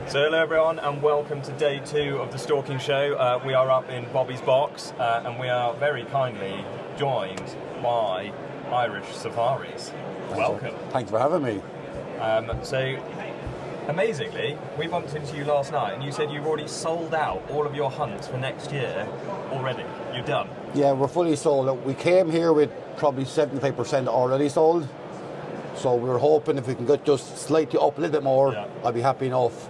So hello everyone and welcome to day 2 of the Stalking Show. We are up in Bobby's box and we are very kindly joined by Irish Safaris. Welcome. Thanks for having me. So amazingly, we bumped into you last night and you said you've already sold out all of your hunts for next year already. You're done. Yeah, we're fully sold out. We came here with probably 75% already sold. So we were hoping if we can get just slightly up a little bit more, I'd be happy enough.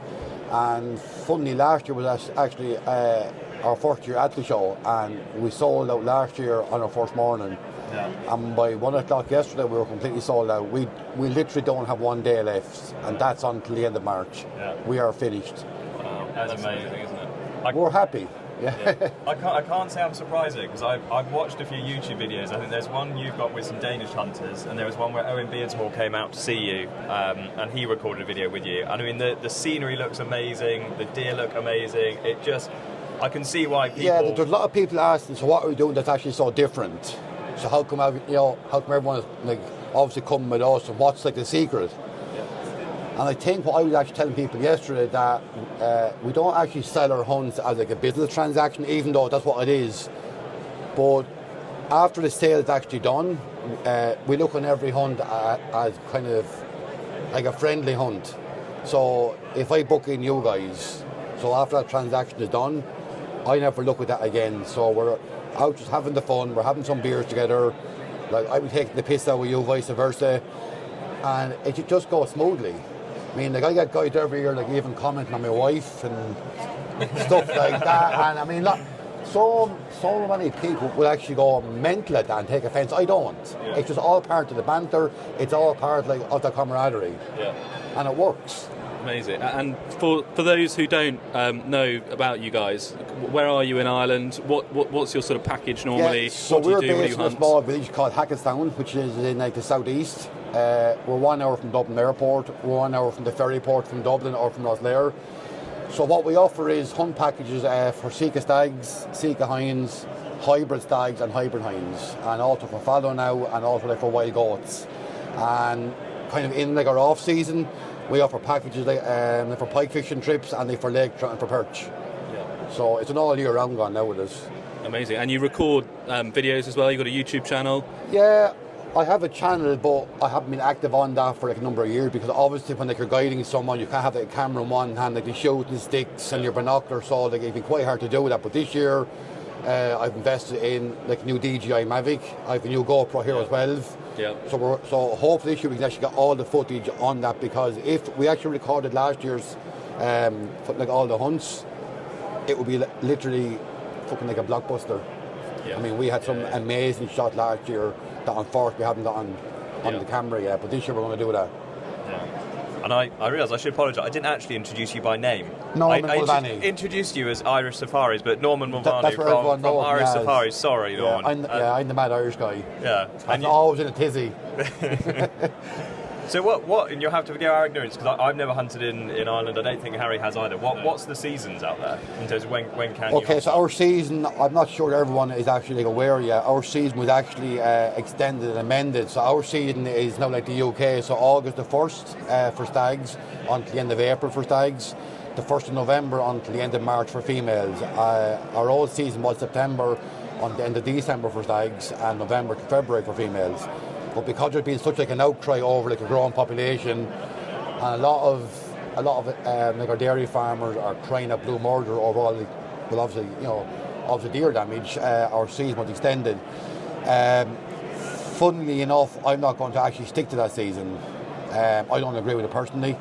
And funnily, last year was actually our first year at the show, and we sold out last year on our first morning. Yeah. And by 1 o'clock yesterday, we were completely sold out. We literally don't have one day left, and that's until the end of March. Yeah. We are finished. Wow, that's amazing, isn't it? We're happy. Yeah. I can't say I'm surprised because I've watched a few YouTube videos. I think there's one you've got with some Danish hunters, and there was one where Owen Beardsmore came out to see you, and he recorded a video with you. And I mean, the scenery looks amazing, the deer look amazing. It just, I can see why people. Yeah, there's a lot of people asking, so what are we doing that's actually so different? So how come everyone is like obviously coming with us, and what's like the secret? And I think what I was actually telling people yesterday that we don't actually sell our hunts as like a business transaction, even though that's what it is. But after the sale is actually done, we look on every hunt as kind of like a friendly hunt. So if I book in you guys, so after that transaction is done, I never look at that again. So we're out just having the fun, we're having some beers together, like I be taking the piss out with you, vice versa, and it should just go smoothly. I mean, like I get guys every year, like even commenting on my wife and stuff like that. And I mean, look, so many people will actually go mental at that and take offence. I don't. Yeah. It's just all part of the banter. It's all part of the camaraderie. Yeah. And it works. Amazing. And for those who don't know about you guys, where are you in Ireland? What's your sort of package normally? Yeah, so what do you we're do? based in a small village called Hackettstown, which is in like the southeast. We're 1 hour from Dublin Airport. We're 1 hour from the ferry port from Dublin or from Rosslare. So what we offer is hunt packages for Sika stags, Sika hinds, hybrid stags and hybrid hinds, and also for fallow now and also like for wild goats. And kind of in like our off season, we offer packages like for pike fishing trips and like for lake trout and for perch. Yeah. So it's an all year round gone now with us. Amazing. And you record videos as well. You got a YouTube channel. Yeah. I have a channel, but I haven't been active on that for like a number of years because obviously when like you're guiding someone, you can't have like a camera in one hand, like the shooting sticks and your binocular, so like it'd be quite hard to do that. But this year, I've invested in like a new DJI Mavic. I have a new GoPro Hero 12. Yeah. So hopefully this year we can actually get all the footage on that, because if we actually recorded last year's like all the hunts, it would be literally fucking like a blockbuster. Yeah. I mean, we had some amazing shots last year that unfortunately we haven't got on the camera yet, but this year we're going to do that. Yeah. And I realised I should apologise. I didn't actually introduce you by name. Norman I introduced you as Irish Safaris, but Norman Mulvaney from Irish Safaris. Sorry, Norman. I'm the mad Irish guy. Yeah. I'm always in a tizzy. So what? And you'll have to forgive our ignorance because I've never hunted in Ireland. I don't think Harry has either. What's the seasons out there in terms of when can you? Okay, so our season, I'm not sure everyone is actually aware yet. Our season was actually extended and amended. So our season is now like the UK. So August the 1st for stags until the end of April for stags. The 1st of November until the end of March for females. Our old season was September until the end of December for stags and November to February for females. But because there's been such like an outcry over like a growing population, and a lot of like our dairy farmers are crying at blue murder over all the, well obviously deer damage, our season was extended. Funnily enough, I'm not going to actually stick to that season. I don't agree with it personally.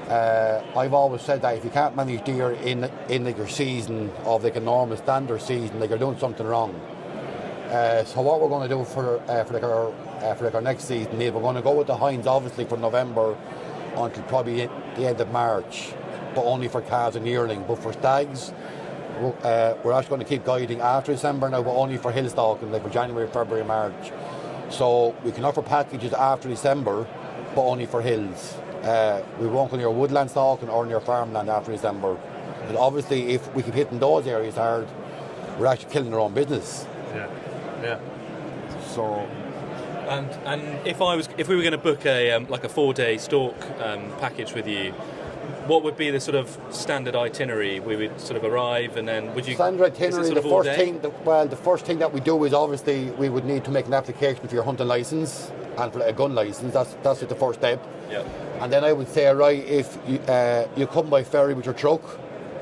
I've always said that if you can't manage deer in like your season of like a normal standard season, like you're doing something wrong. So what we're going to do for our next season is we're going to go with the hinds obviously from November until probably the end of March, but only for calves and yearling. But for stags, we're actually going to keep guiding after December now, but only for hill stalking, like for January, February, March. So we can offer packages after December, but only for hills. We won't go near woodland stalking or near farmland after December. But obviously, if we keep hitting those areas hard, we're actually killing our own business. Yeah. So. And if we were going to book a 4-day stalk package with you, what would be the sort of standard itinerary? We would sort of arrive, and then would you? Standard itinerary. The first thing that we do is obviously we would need to make an application for your hunting license and for a gun license. That's the first step. Yeah. And then I would say, right, if you come by ferry with your truck,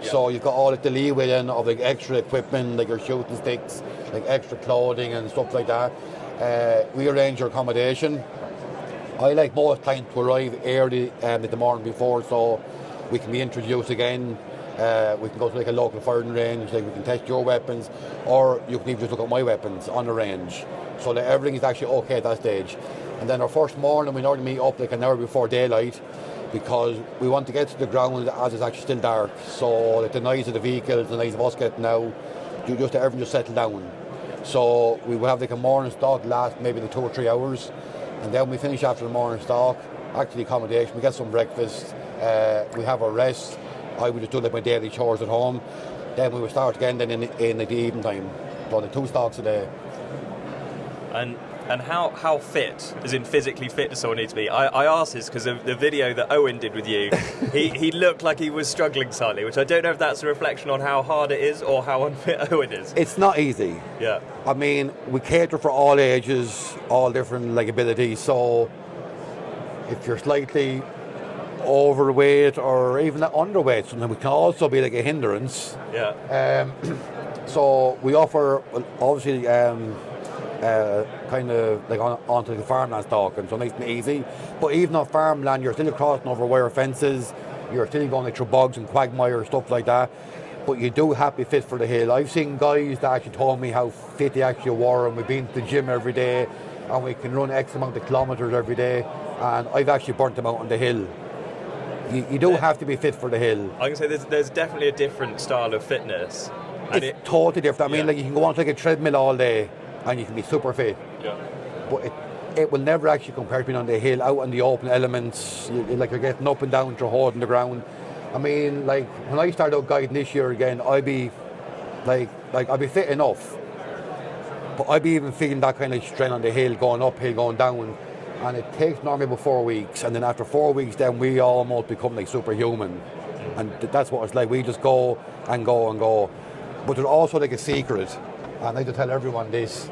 so you've got all the leeway then of like extra equipment, like your shooting sticks, like extra clothing and stuff like that. We arrange your accommodation. I like most clients to arrive early in the morning before, so we can be introduced again. We can go to like a local firing range, like we can test your weapons, or you can even just look at my weapons on the range, so that everything is actually okay at that stage. And then our first morning, we normally meet up like an hour before daylight, because we want to get to the ground as it's actually still dark. So like the noise of the vehicles, the noise of us getting out, everything just settle down. So we will have like a morning stalk last maybe like 2 or 3 hours, and then we finish after the morning stalk, back to the accommodation, we get some breakfast, we have our rest. I would just do like my daily chores at home. Then we would start again then in the evening time. So the 2 stalks a day. And how fit, as in physically fit, does someone need to be? I asked this because of the video that Owen did with you. he looked like he was struggling slightly, which I don't know if that's a reflection on how hard it is or how unfit Owen is. It's not easy. Yeah. I mean, we cater for all ages, all different like abilities. So if you're slightly overweight or even underweight, something we can also be like a hindrance. Yeah. So we offer obviously. Kind of like onto the farmland stalking, so nice and easy. But even on farmland, you're still crossing over wire fences, you're still going like through bogs and quagmire, stuff like that. But you do have to be fit for the hill. I've seen guys that actually told me how fit they actually were, and we've been to the gym every day, and we can run X amount of kilometres every day, and I've actually burnt them out on the hill. You do have to be fit for the hill. I can say there's definitely a different style of fitness. And it's totally different. I mean, like you can go on to like a treadmill all day, and you can be super fit. Yeah. But it will never actually compare to being on the hill, out in the open elements. You're getting up and down through holding the ground. I mean, like when I start out guiding this year again, I'd be I'd be fit enough, but I'd be even feeling that kind of strain on the hill, going uphill, going down. And it takes normally about 4 weeks, and then after 4 weeks, then we almost become like superhuman. And that's what it's like. We just go and go and go. But there's also like a secret, and I like to tell everyone this,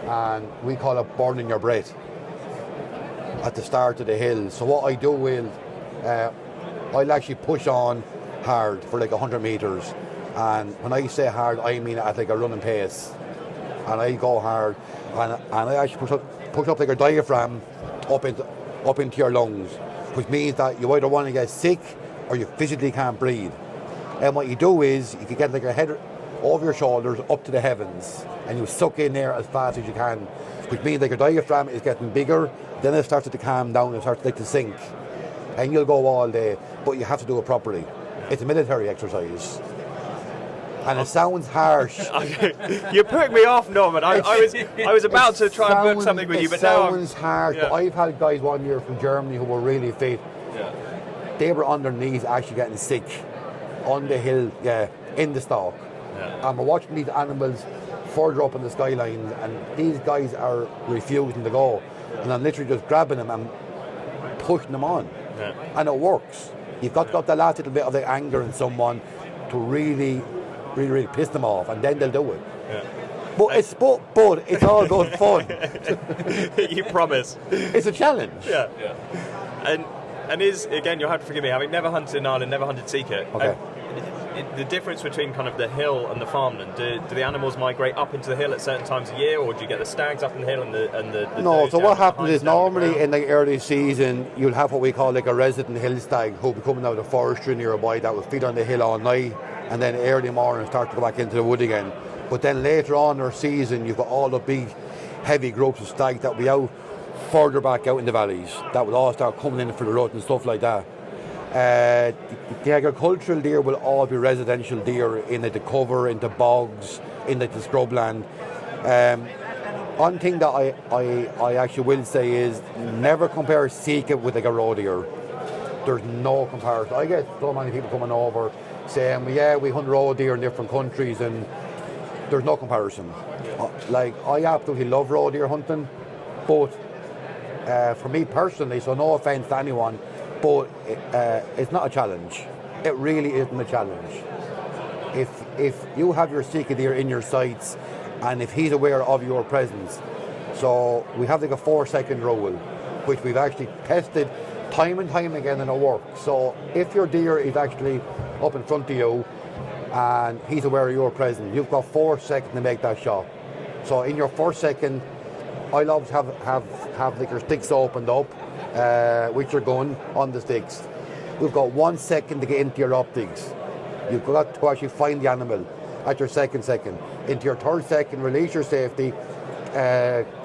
and we call it burning your breath at the start of the hill. So what I do is I'll actually push on hard for like 100 metres, and when I say hard, I mean at like a running pace, and I go hard, and I actually push up like a diaphragm up into your lungs, which means that you either want to get sick or you physically can't breathe. And what you do is you can get like your head over your shoulders up to the heavens, and you suck in there as fast as you can, which means like your diaphragm is getting bigger, then it starts to calm down and starts like to sink, and you'll go all day, but you have to do it properly. It's a military exercise, and it sounds harsh. You're putting me off, Norman. I was about to try and book something with you, but now it sounds harsh. Yeah. But I've had guys one year from Germany who were really fit. Yeah. They were on their knees actually getting sick on the hill, in the stalk. Yeah. And we're watching these animals further up in the skyline, and these guys are refusing to go. And I'm literally just grabbing them and pushing them on. Yeah. And it works. You've got to got that last little bit of the anger in someone to really piss them off, and then they'll do it. Yeah. But it's all good fun. You promise. It's a challenge. Yeah. And is, again, you'll have to forgive me, having never hunted in Ireland, never hunted Seeker. Okay. The difference between kind of the hill and the farmland, do the animals migrate up into the hill at certain times of year, or do you get the stags up in the hill and the No, does so down what happens is down the normally ground? in the early season you'll have what we call like a resident hill stag who'll be coming out of the forestry nearby that will feed on the hill all night, and then early morning start to go back into the wood again. But then later on in our season you've got all the big heavy groups of stags that will be out further back out in the valleys that will all start coming in for the rut and stuff like that. The agricultural deer will all be residential deer in the cover, in the bogs, in the scrubland. One thing that I actually will say is never compare Sika with like a roe deer. There's no comparison. I get so many people coming over saying, we hunt roe deer in different countries, and there's no comparison. Like, I absolutely love roe deer hunting, but for me personally, so no offence to anyone, but it's not a challenge. it really isn't a challenge. If you have your seeker deer in your sights, and if he's aware of your presence, so we have like a 4-second rule, which we've actually tested time and time again, and it works. So if your deer is actually up in front of you and he's aware of your presence, you've got 4 seconds to make that shot. So in your first second, I'll always have like your sticks opened up with your gun on the sticks. We've got 1 second to get into your optics. You've got to actually find the animal at your second. Into your third second, release your safety,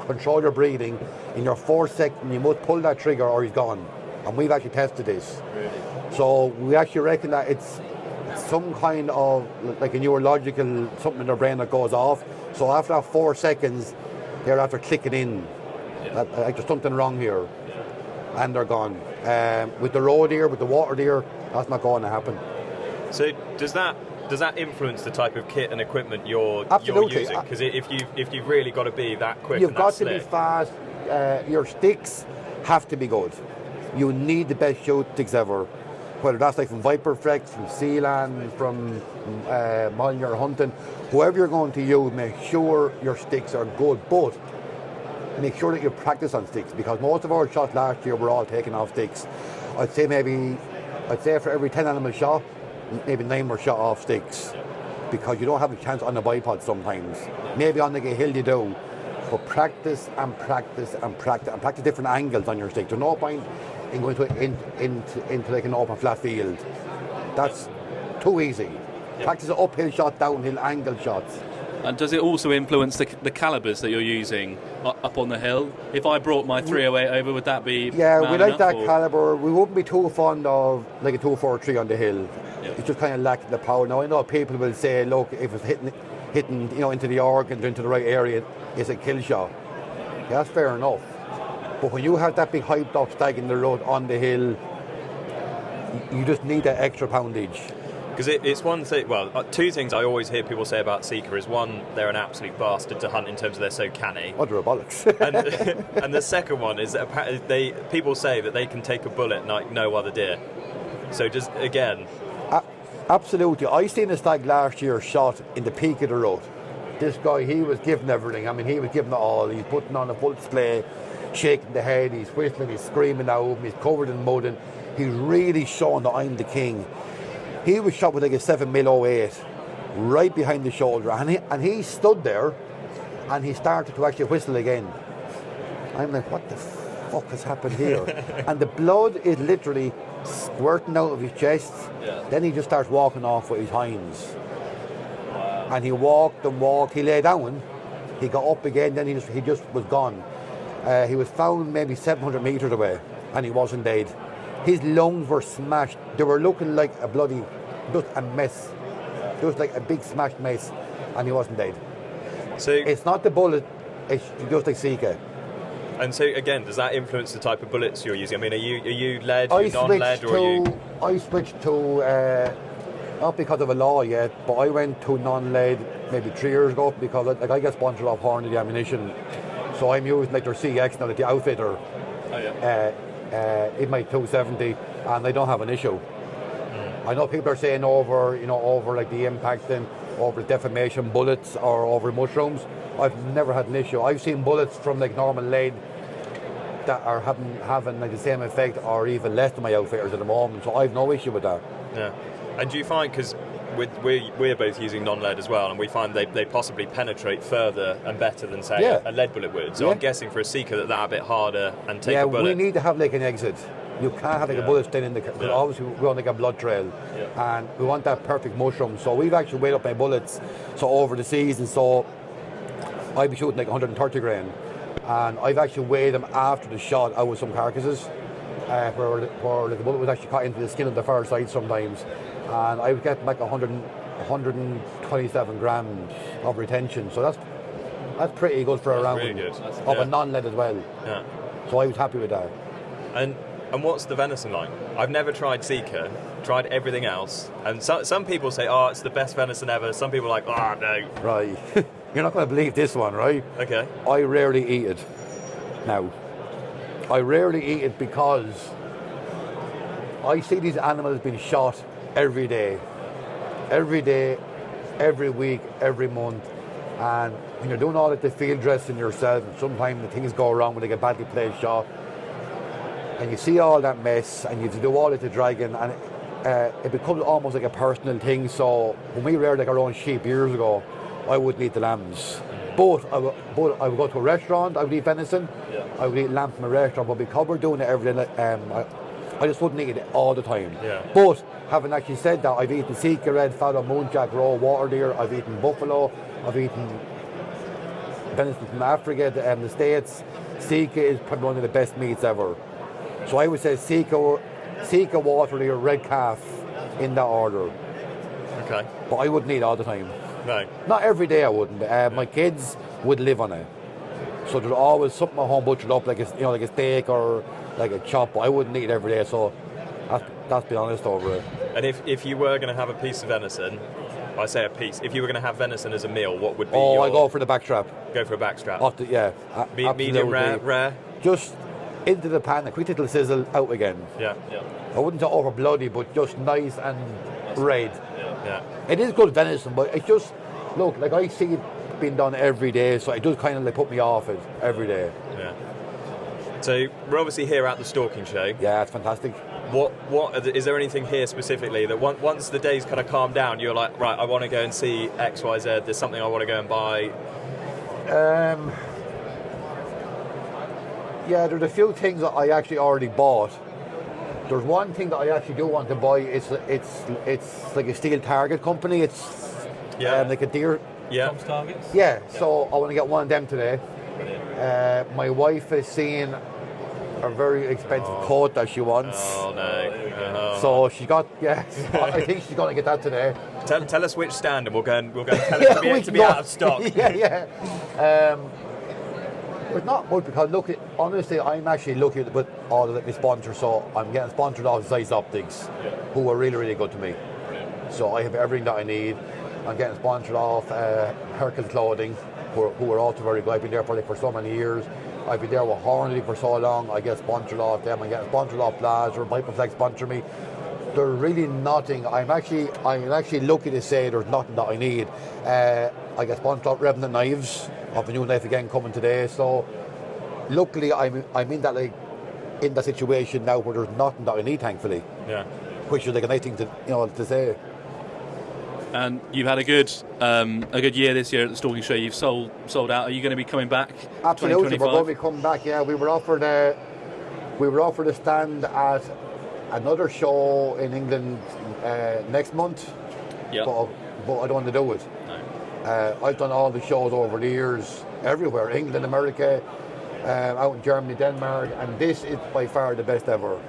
control your breathing. In your 4th second, you must pull that trigger or he's gone. And we've actually tested this. Really? So we actually reckon that it's some kind of like a neurological something in their brain that goes off. So after that 4 seconds, they're after clicking in. Like there's something wrong here. And they're gone. With the roe deer, with the water deer, that's not going to happen. So does that influence the type of kit and equipment you're using? Because if you've really got to be that quick, you've and got that to be slick, fast. Your sticks have to be good. You need the best shoot sticks ever. Whether that's like from Viper Flex, from Sealand, from Molyneux Hunting, whoever you're going to use, make sure your sticks are good. But make sure that you practice on sticks, because most of our shots last year were all taken off sticks. I'd say for every 10 animals shot, maybe 9 were shot off sticks, because you don't have a chance on the bipod sometimes. Maybe on the hill you do, but practice different angles on your stick. There's no point in going into like an open flat field. That's too easy. Practice an uphill shot, downhill angle shots. And does it also influence the calibers that you're using up on the hill? If I brought my 308 over, would that be we like that caliber. We wouldn't be too fond of like a 243 on the hill. Yeah. It's just kind of lacking the power. Now I know people will say, look, if it's hitting into the organs, into the right area, it's a kill shot. Yeah, that's fair enough. But when you have that big hyped up stag in the road on the hill, you just need that extra poundage. Because it's one thing, well, 2 things I always hear people say about Seeker is, one, they're an absolute bastard to hunt in terms of they're so canny. Oh, they're bollocks. and the second one is that people say that they can take a bullet like no other deer. So just, again... Absolutely. I seen a stag last year shot in the peak of the road. This guy, he was giving everything. I mean, he was giving it all. He's putting on a full display, shaking the head, he's whistling, he's screaming out, he's covered in mud, and he's really showing that I'm the king. He was shot with like a 7mm 08 right behind the shoulder, and he stood there and he started to actually whistle again. I'm like, what the fuck has happened here? And the blood is literally squirting out of his chest. Yeah. Then he just starts walking off with his hinds. Wow. And he walked, he lay down, he got up again, then he just was gone. He was found maybe 700 metres away, and he wasn't dead. His lungs were smashed. They were looking like a bloody, just a mess. Just like a big smashed mess, and he wasn't dead. So it's not the bullet, it's just like Seeker. And so again, does that influence the type of bullets you're using? I mean, are you lead, non-lead, or are you? I switched to not because of a law yet, but I went to non-lead maybe 3 years ago because like I get sponsored off Hornady Ammunition, so I'm using like their CX now, like the outfitter. Oh yeah. In my 270, and I don't have an issue. I know people are saying over like the impacting, over defamation bullets or over mushrooms. I've never had an issue. I've seen bullets from like normal lead that are having like the same effect or even less than my outfitters at the moment, so I've no issue with that. Yeah. And do you find, because we're both using non-lead as well, and we find they possibly penetrate further and better than, say, a lead bullet would. So I'm guessing for a Seeker that a bit harder and take a bullet. Yeah, we need to have like an exit. You can't have like a bullet staying in the... Because obviously we want like a blood trail. Yeah. And we want that perfect mushroom. So we've actually weighed up my bullets so over the season. So I'd be shooting like 130 grain. And I've actually weighed them after the shot out with some carcasses. Where the bullet was actually caught into the skin of the far side sometimes. And I would get back 127 grams of retention. So that's pretty good for a round. Really good. Of a non-lead as well. Yeah. So I was happy with that. And what's the venison like? I've never tried Seeker, tried everything else. And some people say, oh, it's the best venison ever. Some people are like, oh, no. Right. You're not going to believe this one, right? Okay. I rarely eat it. Now, I rarely eat it because I see these animals being shot every day, every week, every month. And when you're doing all of the field dressing yourself, and sometimes the things go wrong when they get badly placed shot, and you see all that mess, and you have to do all of the dragging, and it becomes almost like a personal thing. So when we reared like our own sheep years ago, I wouldn't eat the lambs. But I would go to a restaurant, I would eat venison, I would eat lamb from a restaurant, but because we're doing it every day, I just wouldn't eat it all the time. Yeah. But having actually said that, I've eaten sika, red fallow, moonjack, raw water deer, I've eaten buffalo, I've eaten venison from Africa, the States. Sika is probably one of the best meats ever. So I would say sika, water deer, red calf in that order. Okay. But I wouldn't eat all the time. No. Not every day I wouldn't. My kids would live on it. So there's always something at home butchered up, like a steak or like a chop. But I wouldn't eat it every day. So that's be honest over it. And if you were going to have a piece of venison, I say a piece. If you were going to have venison as a meal, what would be your... I go for the backstrap. Go for a backstrap. Medium, Medium, rare? Just into the pan, a quick little sizzle, out again. Yeah. I wouldn't say over bloody, but just nice and red. Yeah. It is good venison, but it's just, look, like I see it being done every day, so it does kind of like put me off it every day. Yeah. So we're obviously here at the Stalking Show. Yeah, it's fantastic. Is there anything here specifically that once the days kind of calm down, you're like, right, I want to go and see X, Y, Z. There's something I want to go and buy. Yeah, there's a few things that I actually already bought. There's one thing that I actually do want to buy. It's like a steel target company. It's like a deer. Yeah. Targets? Yeah. So I want to get one of them today. My wife is seeing a very expensive coat that she wants. Oh no. So she got I think she's going to get that today. Tell us which stand, and we'll go and tell it to be out of stock. Yeah. But not much, because look, honestly, I'm actually lucky with all of the sponsors. So I'm getting sponsored off Zeiss Optics, who are really, really good to me. So I have everything that I need. I'm getting sponsored off Hercules Clothing, who are also very good. I've been there for so many years. I've been there with Hornady for so long. I get sponsored off them. I'm getting sponsored off Blazer. Hyperflex sponsor me. There's really nothing. I'm actually lucky to say there's nothing that I need. I get sponsored off Revenant Knives. I have a new knife again coming today. So luckily I'm in that situation now where there's nothing that I need, thankfully. Yeah. Which is like a nice thing to say. And you've had a good year this year at the Stalking Show. You've sold out. Are you going to be coming back? Absolutely, we're going to be coming back. Yeah, we were offered a stand at another show in England next month. Yeah. But I don't want to do it. No. I've done all the shows over the years, everywhere, England, America, out in Germany, Denmark, and this is by far the best ever.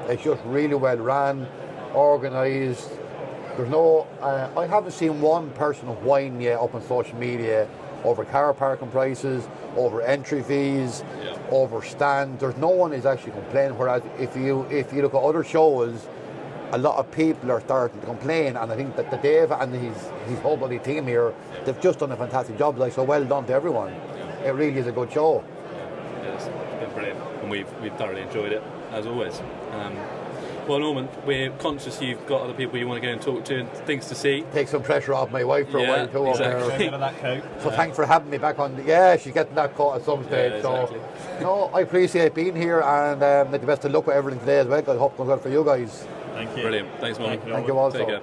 It's just really well ran, organised. There's no, I haven't seen one person whine yet up on social media over car parking prices, over entry fees, over stands. There's no one is actually complaining. Whereas if you look at other shows, a lot of people are starting to complain, and I think that Dave and his whole bloody team here, they've just done a fantastic job. Like, so well done to everyone. It really is a good show. It's been brilliant, and we've thoroughly enjoyed it as always. Well, Norman, we're conscious you've got other people you want to go and talk to and things to see. Take some pressure off my wife for a while too. Exactly. Over that coat. So thanks for having me back on. She's getting that caught at some stage. Exactly. So, I appreciate being here, and the best of luck with everything today as well. I hope it goes well for you guys. Thank you. Brilliant. Thanks, Norman. Thank you also. Take care.